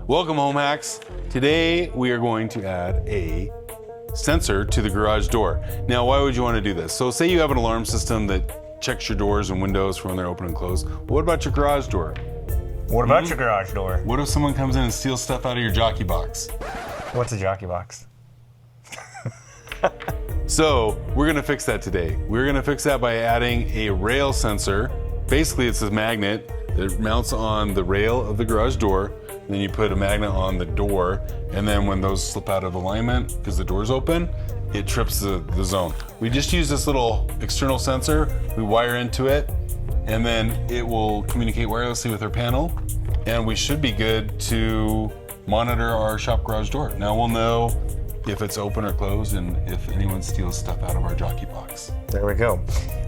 Welcome, home hacks. Today we are going to add a sensor to the garage door. Now, why would you want to do this? So say you have an alarm system that checks your doors and windows for when they're open and closed. What about your garage door? What about your garage door? What if someone comes in and steals stuff out of your jockey box? What's a jockey box? So we're gonna fix that today. We're gonna fix that by adding a rail sensor. Basically, it's a magnet that mounts on the rail of the garage door. Then you put a magnet on the door, and then when those slip out of alignment because the door's open, it trips the zone. We just use this little external sensor, we wire into it, and then it will communicate wirelessly with our panel, and we should be good to monitor our shop garage door. Now we'll know if it's open or closed and if anyone steals stuff out of our jockey box. There we go.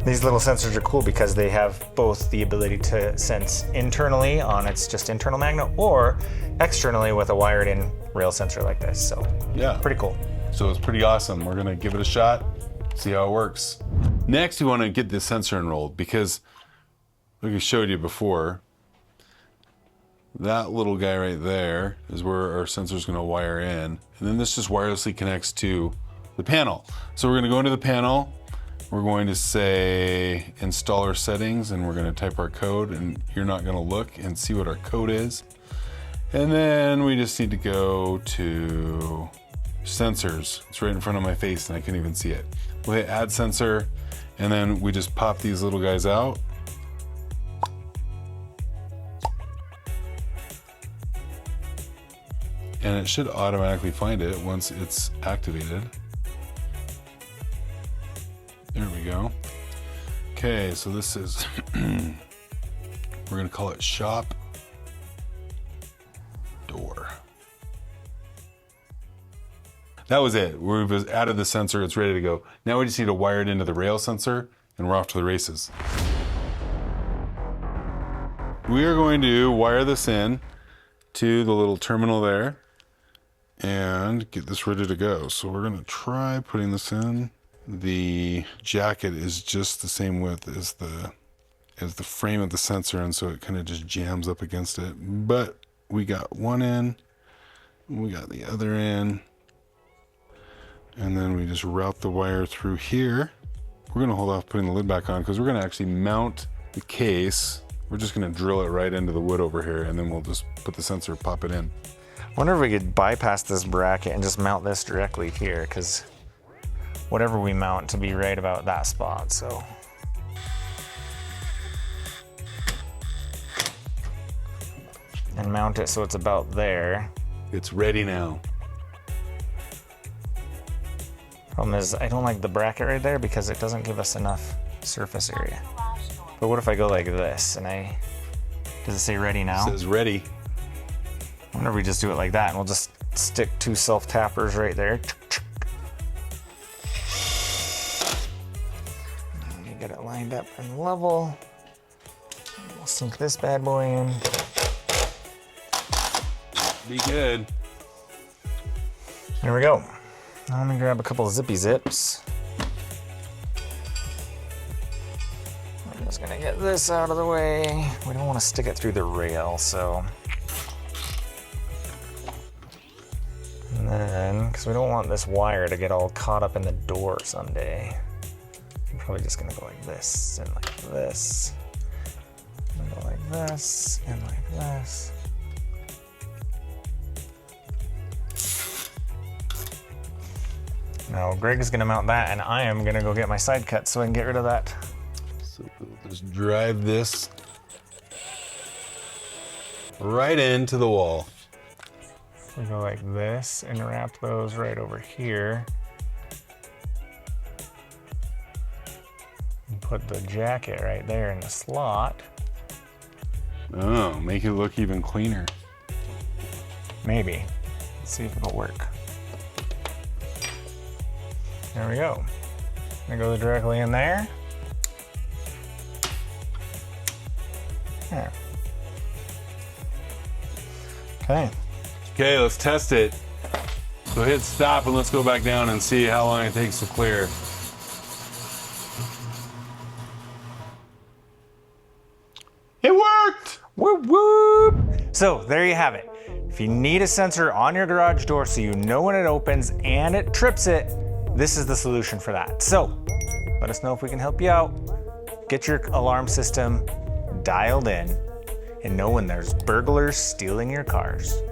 These little sensors are cool because they have both the ability to sense internally on its just internal magnet or externally with a wired in rail sensor like this. So yeah, pretty cool. So it's pretty awesome. We're gonna give it a shot, see how it works. Next, we wanna get this sensor enrolled because like I showed you before, that little guy right there is where our sensor is going to wire in. And then this just wirelessly connects to the panel. So we're going to go into the panel. We're going to say installer settings and we're going to type our code, and you're not going to look and see what our code is. And then we just need to go to sensors. It's right in front of my face and I can't even see it. We'll hit add sensor and then we just pop these little guys out. And it should automatically find it once it's activated. There we go. Okay, so this is, we're gonna call it shop door. That was it. We've added the sensor, it's ready to go. Now we just need to wire it into the rail sensor and we're off to the races. We are going to wire this in to the little terminal there and get this ready to go. So we're gonna try putting this in. The jacket is just the same width as the frame of the sensor, and so it kind of just jams up against it. But we got one in, we got the other in, and then we just route the wire through here. We're gonna hold off putting the lid back on because we're gonna actually mount the case. We're just gonna drill it right into the wood over here, and then we'll just put the sensor, pop it in. I wonder if we could bypass this bracket and just mount this directly here, because whatever we mount to be right about that spot, so. And mount it so it's about there. It's ready now. Problem is, I don't like the bracket right there because it doesn't give us enough surface area. But what if I go like this and does it say ready now? It says ready. I wonder if we just do it like that and we'll just stick two self-tappers right there. And you get it lined up and level. We'll sink this bad boy in. Be good. There we go. Now let me grab a couple of zippy zips. I'm just gonna get this out of the way. We don't want to stick it through the rail, so. And then, because we don't want this wire to get all caught up in the door someday, I'm probably just gonna go like this, and like this, and go like this, and like this. Now Greg is gonna mount that, and I am gonna go get my side cut so I can get rid of that. So we'll just drive this right into the wall. We go like this and wrap those right over here. And put the jacket right there in the slot. Oh, make it look even cleaner. Maybe. Let's see if it'll work. There we go. It goes directly in there. There. Okay. Okay, let's test it. So hit stop and let's go back down and see how long it takes to clear. It worked! Whoop whoop! So there you have it. If you need a sensor on your garage door so you know when it opens and it trips it, this is the solution for that. So let us know if we can help you out. Get your alarm system dialed in and know when there's burglars stealing your cars.